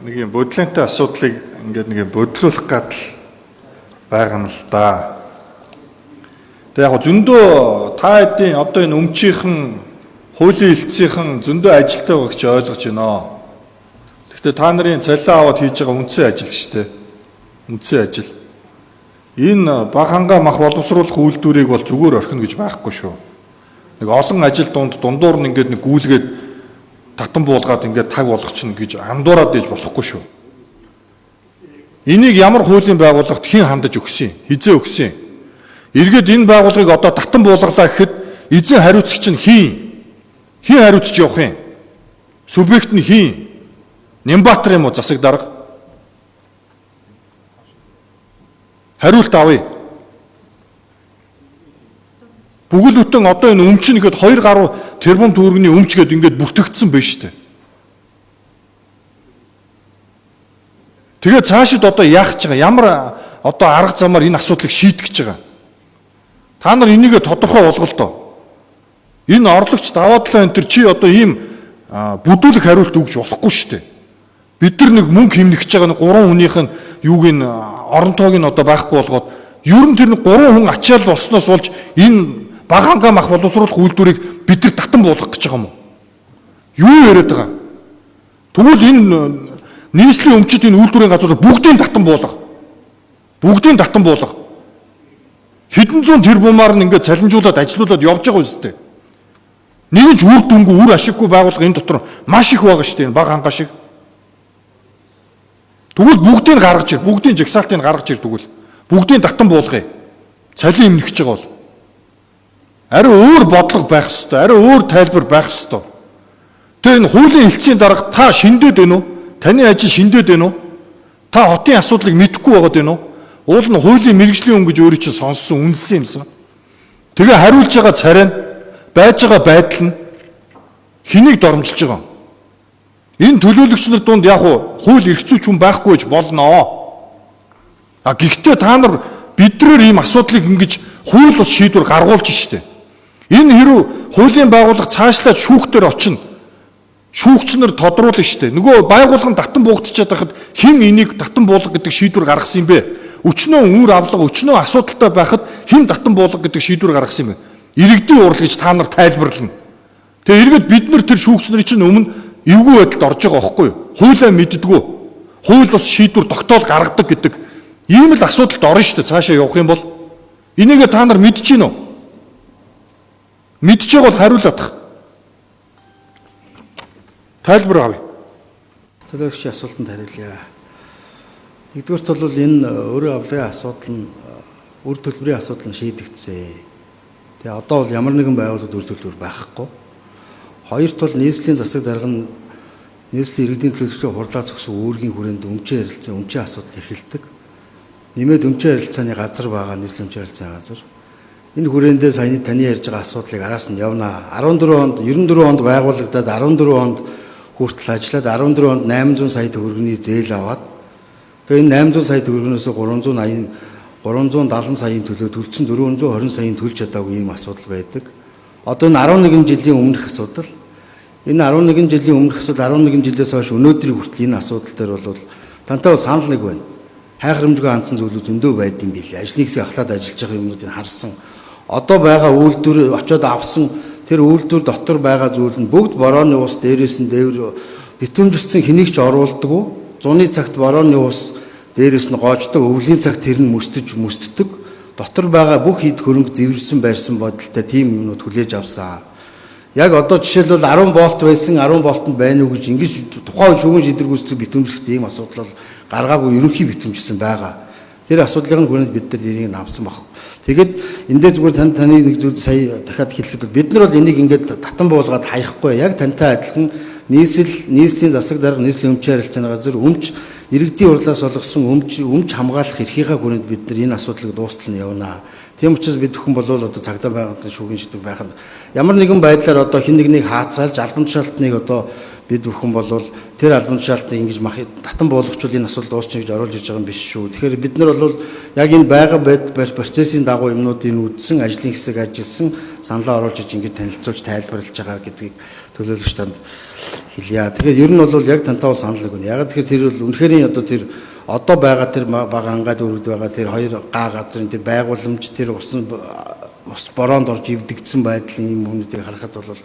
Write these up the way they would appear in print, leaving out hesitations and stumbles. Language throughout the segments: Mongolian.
нэг юм бодлонтой асуудлыг ингээд нэг юм бодлуулах гатал байгаа юм л да. Тэгээ яг зөндөө та хэдийн одоо энэ өмчийнхэн хуулийн элцийнхэн зөндөө ажилтай байгааг чи ойлгож байна. Гэхдээ та нарын цалин аваад хийж байгаа үндсэн ажил шүү дээ. Үндсэн ажил. Энэ баг хангаа мах боловсруулах үйлдвэрийг бол зүгээр орхино гэж байхгүй шүү. Нэг олон ажил дундуур нь ингээд нэг гүйлгээд татан буулгаад ингээд таг болгочихно гэж андуураад ээж болохгүй шүү. Энийг ямар хуулийн байгууллагт хэн хандаж өгсөн юм? Хизээ өгсөн юм? Эргээд энэ байгууллагыг одоо татан буулгалаа гэхэд эзэн хариуцагч нь хэн? Хэн хариуцж явах юм? Субъект нь хэн? Нямбатар юм уу засаг дарга? Хариулт авъя. Бүгд бүтэн одоо энэ өмч нэгэд 2 гаруй тэрбум төгрөгийн өмч гээд ингээд бүртгэгдсэн байна шүү дээ. Тэгээд цаашид одоо яах гэж байгаа? Ямар одоо арга замаар энэ асуудлыг шийдэх гэж байгаа? Та нар энийгээ тодорхой болгоолтоо. Энэ орлогч даваадлаа энэ төр чи одоо ийм бүдүүлэх хариулт өгж болохгүй шүү дээ. Бид нар нэг мөнгө хэмнэх гэж байгаа 3 хүнийх нь юуг нь оронтойг нь одоо байхгүй болгоод ер нь тэр 3 хүн ачаал болсноос болж энэ баг хангаа мах боловсруулах үйлдвэрийг бид нар татан буулгах гэж байгаа юм уу? Юу яриад байгаа? Тэгвэл энэ нийслэлийн өмчит энэ үйлдвэрийн газар бүгдийг татан буулгах. Бүгдийг татан буулгах. Хэдэн зуун тэрбумаар нь ингээд цалинжуулаад ажилуулад явж байгаа үстэй. Нэг ч үр дүнгүй үр ашиггүй байгууллага энэ дотор маш их байгаа шүү дээ. Баг хангаа шиг. Тэгвэл бүгдийг гаргаж ир, бүгдийн жагсаалтыг гаргаж ир тэгвэл бүгдийг татан буулгая. Цалин эмнэх гэж байгаа бол. Ари өөр бодлого байх ёстой, ари өөр тайлбар байх ёстой. Тэгээ энэ хуулийн хэлцийн дарга та шиндээд байна уу? Таны ажил шиндээд байна уу? Та хотын асуудлыг мэдэхгүй байгаад байна уу? Уул нь хуулийн мэргэжлийн өнгө гэж өөрөө чинь сонссон, үнэлсэн юмсан. Тэгээ хариулж байгаа царай нь байж байгаа байдал нь хэнийг доромжилж байгаа юм? Энэ төлөөлөгч нар дунд яг хууль эрх зүйч хүн байхгүй гэж болно. Гэхдээ та нар биднэр ийм асуудлыг ингэж хууль ус шийдвэр гаргуулж штэ. Энэ хэрүү хуулийн байгууллага цаашлаад шүүхтэр очино. Шүүгч нар тодруулна штэ. Нөгөө байгууллага татан буугдчихад байхад хэн энийг татан буулга гэдэг шийдвэр гаргасан юм бэ? Өчнөө үр авлага, өчнөө асуудалтай байхад хэн татан буулга гэдэг шийдвэр гаргасан юм бэ? Иргэдийн урал гэж та нар тайлбарлана. Тэгээ эргээд бид нар тэр шүүгч нарын чинь өмнө эвгүй байдалд орж байгаа байхгүй юу? Хуулиа мэддэггүй. Хууль бас шийдвэр тогтоол гаргадаг гэдэг ийм л асуудалд орно шүү дээ. Цаашаа явах юм бол энийгээ та нар мэдэж гин үү? Мэдж байгаа бол хариулаад. Тайлбар авъя. Төлөөлөгчийн асуултанд хариулъя. Нэгдүгээрт бол энэ өөрөө авлагын асуудал нь үр төлбөрийн асуудал нь шийдэгдсэн. Тэгээ одоо бол ямар нэгэн байгууллагад үр төлбөр байхгүй. Хоёрт бол нийслэлийн засаг дарга нь нийслэлийн иргэдийн төлөөлөгчийн хурлаа зогссон үүргийн хүрээнд өмчийн харилцаа, өмчийн асуудал эрхэлдэг. Нэмээд өмчийн харилцааны газар байгаа нийслэлийн өмчийн харилцааны газар. Энэ хүрээндээ саяны таны ярьж байгаа асуудлыг араас нь явна. 94 онд байгуулагдаад 14 онд хүртэл ажиллаад 14 онд 800 сая төгрөгийн зээл аваад тэгээ энэ 800 сая төгрөгнөөс 370 саяын төлөө төлсөн 420 саяын төлж чадаагүй ийм асуудал байдаг. Одоо энэ 11 жилийн өмнөх асуудал. Энэ 11 жилийн өмнөх асуудал 11 жилээс хойш өнөөдрийг хүртэл энэ асуудал дээр бол тантай бол санал нэг байна. Хайхрамжгүй хандсан зүйлүүд зөндөө байд юм билээ. Ажлын хэсэг ахлаад ажиллаж байгаа юмнуудыг харсан. Одоо байгаа үйлдвэр очиод авсан тэр үйлдвэр дотор байгаа зүйл нь бүгд борооны ус дээрээс нь дээвэр битүүмжилсэн хэнийг ч оруулдаг. Зуны цагт борооны ус дээрээс нь гоождог, өвлийн цагт тэр нь мөстдөг. Дотор байгаа бүх хэд хөрөнгө зэвэрсэн байрсан бодолтой тийм юмнууд хүлээж авсан. Яг одоо жишээлбэл 10 болт байсан 10 болтонд байна уу гэж ингэж тухайн шүүгэн шийдвэргүйцэтгэх битүүмжлэхтэй ийм асуудал бол гаргаагүй ерөнхий битүүмжсэн байгаа. Тэр асуудлын хүрээнд бид нар энийг авсан баг. Тэгэд энэ дээр зүгээр таны нэг зүйл сая дахиад хэлэхэд бид нар бол энийг ингээд татан буулгаад хаяхгүй. Яг тантай адилхан нийслэлийн засаг дарга, нийслэлийн өмчийн харилцааны газар өмч иргэдийн урлаас олгосон өмч хамгаалах эрхийнхээ хүрээнд бид нар энэ асуудлыг дуустал нь явна. Тийм учраас бид бүхэн болов одоо цагдаа байгаад шүүгэн шийдвэр байхад ямар нэгэн байдлаар одоо хин нэгнийг хаацаалж албан тушаалтныг одоо бид бүхэн болвол тэр албан тушаалтыг ингэж татан буулгачвал энэ асуудал дуусчих гэж оруулж иж байгаа юм биш шүү. Тэгэхээр бид нар бол яг энэ байгаа процессын дагуу юмнуудыг үзсэн, ажлын хэсэг ажилласан, саналаа оруулж иж ингэж танилцуулж тайлбарлаж байгаа гэдгийг төлөөлөгч танд хэлье. Тэгэхээр ер нь бол яг тантай бол санал нэг байна. Яг тэгэхээр тэр бол үнэхээр одоо байгаа тэр бага хангаад өргөд байгаа тэр хоёр газрын тэр байгууламж тэр ус бороонд орж ивдэгдсэн байдлын юм хүмүүсийг харахад бол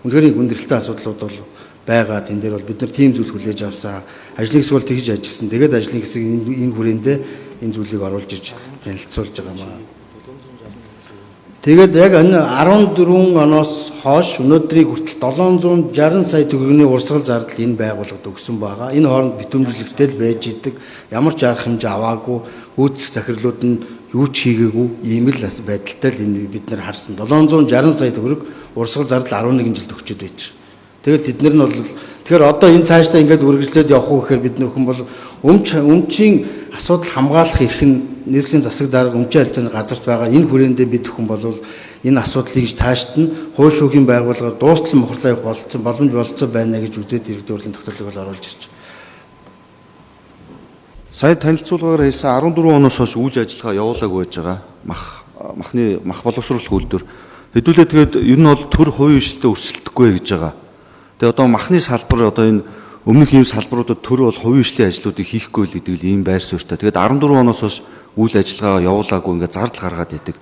үнэхээр хүндрэлтэй асуудлууд бол байгаа. Тэн дээр бол бид нар тийм зүйл хүлээж авсан. Ажлын хэсэг бол тэгж ажилласан. Тэгээд ажлын хэсэг энэ хүрээндээ энэ зүйлийг оруулж ирж танилцуулж байгаа маа. Тэгээд яг 14 оноос хойш өнөөдрийг хүртэл 760 сая төгрөгийн урсгал зардал энэ байгууллагад өгсөн байгаа. Энэ хооронд битүүмжлэгтэй л байж идэг. Ямар ч арга хэмжээ аваагүй, үүсэх захирлууд нь юу ч хийгээгүй ийм л байдалтай л энэ бид нар харсан. 760 сая төгрөг урсгал зардал 11 жилд өгчөд байж. Тэгээд тэднэр нь бол тэгэхээр одоо энэ цаашдаа ингээд үргэлжлээд явах уу гэхээр бид нөхөн бол өмчийн асуудал хамгаалах эрх нь нийслэлийн засаг дарга өмчийн харилцааны газарт байгаа. Энэ хүрээндээ бид хүн бол энэ асуудлыг цаашд нь хууль шүүхийн байгууллагаар дуустал мохорлоо явах боломж болцоо байна гэж үзээд иргэдийн урлагийн тогтоолыг бол оруулж ирж байна. Сая танилцуулгаар хэлсэн 14 оноос хойш үйл ажиллагаа явуулаагүй байж байгаа. Мах боловсруулах үйлдвэр хэдүүлээ тэгээд ер нь бол төр хувийн хвшилтэд өрсөлдөхгүй гэж байгаа. Тэгээд одоо махны салбар одоо энэ өмнөх ийм салбаруудад төр бол хувийн хвшлийн ажлуудыг хийхгүй л гэдэг л ийм байр суурьтай. Тэгээд 14 оноос хойш үйл ажиллагаа явуулаагүй ингээд зардал гаргаад идэг.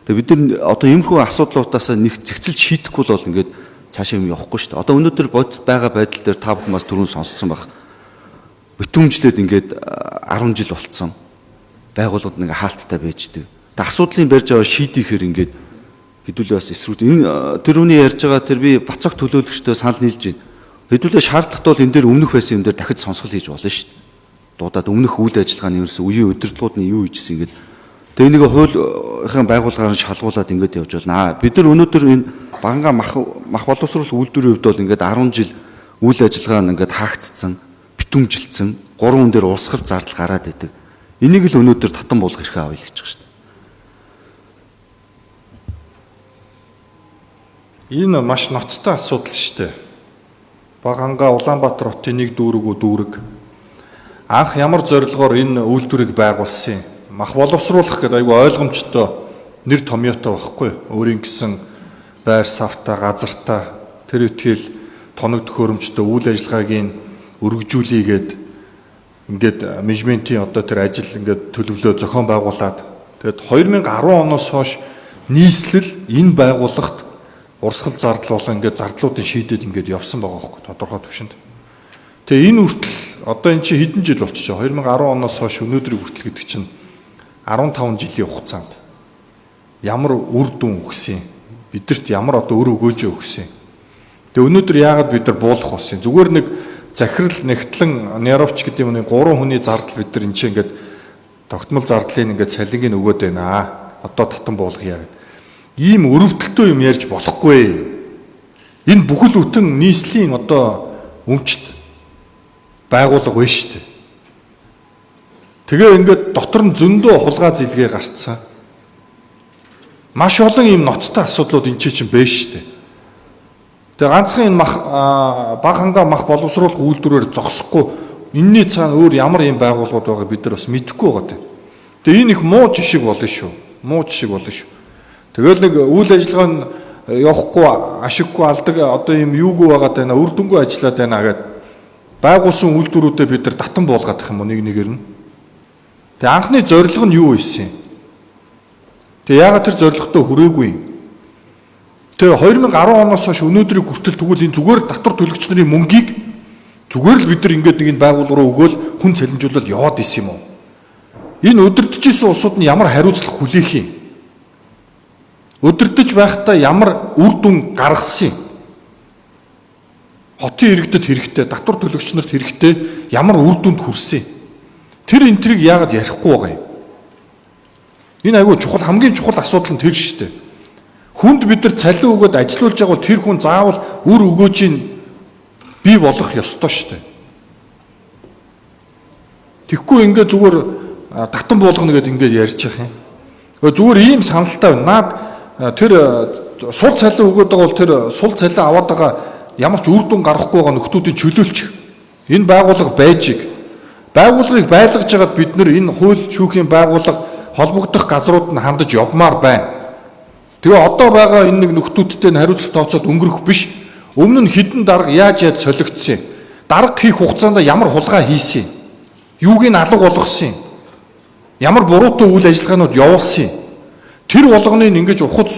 Тэгээд бид нар одоо иймэрхүү асуудлуудаас нэг зэгцэл шийдэхгүй бол ингээд цаашаа юм явахгүй шүү дээ. Одоо өнөөдөр байгаа байдал дээр та бүхэн бас түрүүн сонссон баг. Битүүмжлээд ингээд 10 жил болцсон. Байгууллагууд нэг хаалттай байждаг. Тэгээд асуудлын барьж аваа шийдэхээр ингээд хэдүүлээ бас эсрэг энэ тэрүүний ярьж байгаа тэр би бацаг төлөөлөгчтэй санал нийлж байна. Хэдүүлээ шаардлагатай бол энэ дээр өмнөх байсан юм дээр дахид сонсгол хийж болно шүү дээ. Дуудаад өмнөх үйл ажиллагааны ерөөсөө үеийн удирдлагууд нь юу хийжсэн ингээд тэгээ нэг хуулийн байгууллагаар шалгуулад ингээд явж байна. Бид нар өнөөдөр энэ баганга мах боловсруулах үйлдвэрийн хувьд бол ингээд 10 жил үйл ажиллагаа нь ингээд хаагдцсан, битүүмжилсэн, 3 хүн дээр урсгал зардал гараад идэг. Энийг л өнөөдөр татан буулгах хэрэгтэй авъя гэж байгаа шүү дээ. Энэ маш ноцтой асуудал шүү дээ. Баганга Улаанбаатар хотын нэг дүүрэг анх ямар зорилгоор энэ үйлдвэрийг байгуулсан юм? Мах боловсруулах гэдэг айгүй ойлгомжтой нэр томьёотой байхгүй. Өөрийн гэсэн байр савтаа, газартаа тэр итгэл тоног төхөөрөмжтэй үйл ажиллагаагийн өргөжүүлээгээд ингээд менежментийн одоо тэр ажил ингээд төлөвлөө зохион байгуулад тэгээд 2010 оноос хойш нийслэл энэ байгууллагт урсгал зардал болон ингээд зардлуудын шийдэд ингээд явсан байгаа байхгүй тодорхой түвшинд. Тэгээ энэ хүртэл одоо эн чинь хэдэн жил болчихоо 2010 оноос хойш өнөөдрийг хүртэл гэдэг чинь 15 жилийн хугацаанд ямар үр дүн өгсөн бидэрт ямар одоо өр өгөөж өгсөн. Тэгээ өнөөдөр яагаад бид нар буулах болсон? Зүгээр нэг захирал нэгтлэн нейровч гэдэг юм нэг 3 хүний зардал бид нар энэ чинь ингээд тогтмол зардлын ингээд цалингийн өгөөд байна. Одоо татан буулгая гэдэг. Ийм өрөвдөлтөө юм ярьж болохгүй. Энэ бүхэл бүтэн нийслэлийн одоо өмчт байгуулга байна шүү дээ. Тэгээ ингээд дотор нь зөндөө хулгай зилгээ гарцсан. Маш олон ийм ноцтой асуудлууд энэ чинь байна шүү дээ. Тэгээ ганцхан энэ баг ханга мах боловсруулах үйлдвэрээр зогсохгүй энэний цаана өөр ямар ийм байгууллагууд байгаа бид нар бас мэдэхгүй байгаа. Тэгээ энэ их муу жишг болно шүү. Муу жишг болно шүү. Тэгэл нэг үйл ажиллагаа нь явахгүй, ашиггүй алдаг одоо ийм юугүй байгаад байна, үр дүнгүй ажиллаад байна гэд байгуулсан үйлдвэрүүдэд бид нар татан буулгаад их юм уу нэг нэгээр нь. Тэгээ анхны зорилго нь юу байсан юм? Тэгээ яагаад тэр зорилготой хүрээгүй юм? Тэгээ 2010 оноос хойш өнөөдрийг хүртэл тэгвэл энэ зүгээр татвар төлөгч нарын мөнгийг зүгээр л бид нар ингээд нэг энэ байгууллага руу өгөөл хүн цалинжуулаад яваад исэн юм уу? Энэ өдөртөжсэн улсууд нь ямар хариуцлага хүлээх юм? Өдөртөж байхдаа ямар үр дүн гаргасан юм? Хотын иргэдэд хэрэгтэй, татвар төлөгч нарт хэрэгтэй ямар үр дүнд хүрсэн юм? Тэр энтрийг яагаад ярихгүй байгаа юм? Энэ айгүй чухал хамгийн чухал асуудал нь тэр шүү дээ. Хүнд бид нар цалин өгөөд ажилуулж байгаа бол тэр хүн заавал үр өгөөжийг бий болгох ёстой шүү дээ. Тэгэхгүй ингээд зүгээр татан буулгана гэдээ ингээд ярьж байгаа юм. Зүгээр ийм саналтай байна. Наад тэр сул цалин өгөөд байгаа бол тэр сул цалин аваад байгаа ямар ч үр дүн гаргахгүй байгаа нөхдүүдийн чөлөөлчих. Энэ байгууллага байжиг. Байгууллагыг байлгаж байгаад бид нар энэ хууль шүүхийн байгууллага холбогдох газрууд нь хандаж явмаар байна. Тэгээ одоо байгаа энэ нэг нөхдүүдтэй хариуцлага тооцоод өнгөрөх биш. Өмнө нь хідэн дарга яаж солигдсон юм? Дарга хийх хугацаанд ямар хулгай хийсэн юм? Юуг нь алга болгосон юм? Ямар буруутай үйл ажиллагаанууд явуулсан юм? Тэр болгоныг ингэж ухад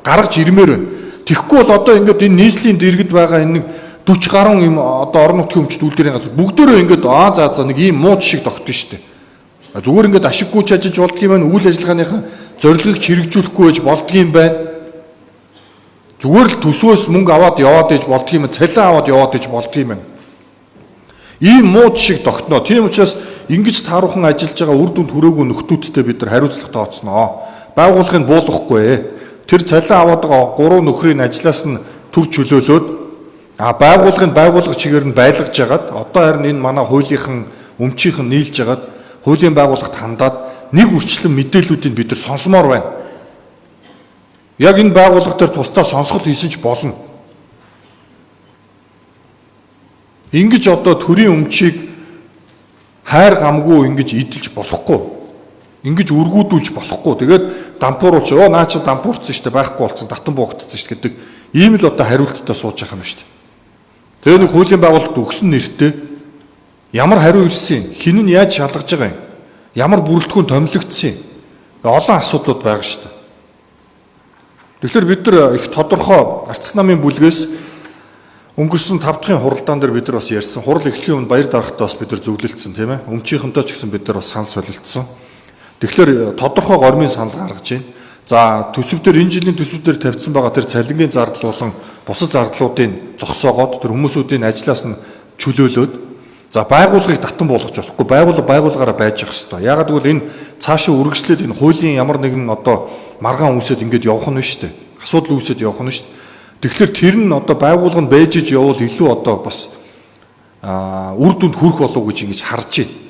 гаргаж ирмээр байна. Тэгэхгүй бол одоо ингээд энэ нийслэлийн дэргэд байгаа энэ 40 гаруй юм одоо орон нутгийн өмчт үйлдвэрийн газар бүгдөө ингээд за нэг ийм муу жишг тогтно шүү дээ. Зүгээр ингээд ашиггүй ч ажиллаж болдгийм байна. Үйл ажиллагааныхаа зорилгыг хэрэгжүүлэхгүй байж болдгийм байна. Зүгээр л төсвөөс мөнгө аваад яваад иж болдгийм, цалин аваад яваад иж болдгийм байна. Ийм муу жишг тогтноо. Тийм учраас ингэж тааруухан ажиллаж байгаа үр дүнд хүрээгүй нөхдүүдтэй бид нар хариуцлага тооцноо. Байгууллагыг буулгахгүй. Тэр цалин аваад байгаа 3 нөхрийн ажлаас нь төр чөлөөлөөд байгууллагын байгууллага чигээр нь байлгаж ягаад одоо харин энэ манай хуулийнхан өмчийнхэн нийлж ягаад хуулийн байгууллагт хандаад нэг үрчлэн мэдээллүүдийг бид нар сонсомоор байна. Яг энэ байгууллага дээр тусдаа сонсгол хийсэн ч болно. Ингэж одоо төрийн өмчийг хайр гамгүй ингэж идэлж болохгүй. Ингэж үргүүдүүлж болохгүй. Тэгээд дампууруулж наа чи дампуурцсан шүү дээ байхгүй болцсон татан буугдсан шүү дээ гэдэг ийм л одоо хариулттай сууж байгаа юм шүү дээ. Тэгээ нэг хуулийн байгууллагт өгсөн нэртэй ямар хариу ирсэн, хин нь яаж шалгаж байгаа юм? Ямар бүрэлдэхүүн томилогдсон юм? Олон асуудлууд байгаа шүү дээ. Тэгэхээр бид нар их тодорхой арц намын бүлгээс өнгөрсөн 5 дахь хуралдаан дээр бид нар бас ярьсан. Хурал эхлэхийн өмнө баяр даргатаа бас бид нар зөвлөлдсөн тийм ээ. Өмчийнхөнтэй ч гэсэн бид нар бас санал солилцсон. Тэгэхээр тодорхой гормын санал гаргаж байна. За төсөвдөр энэ жилийн төсөвдөр тавьсан байгаа тэр цалингийн зардал болон бусад зардлуудыг зогсоогоод тэр хүмүүсүүдийн ажлаас нь чөлөөлөөд за байгууллагыг татан болгож болохгүй байгууллагаараа байж ах хэрэгтэй. Яагаад гэвэл энэ цаашаа үргэлжлээд энэ хуулийн ямар нэгэн одоо маргаан үүсэт ингэж явах нь шүү дээ. Асуудал үүсэт явах нь шүү дээ. Тэгэхээр тэр нь одоо байгууллага нь байж иж явбал илүү одоо бас үр дүнд хүрэх болов уу гэж ингэж харж байна.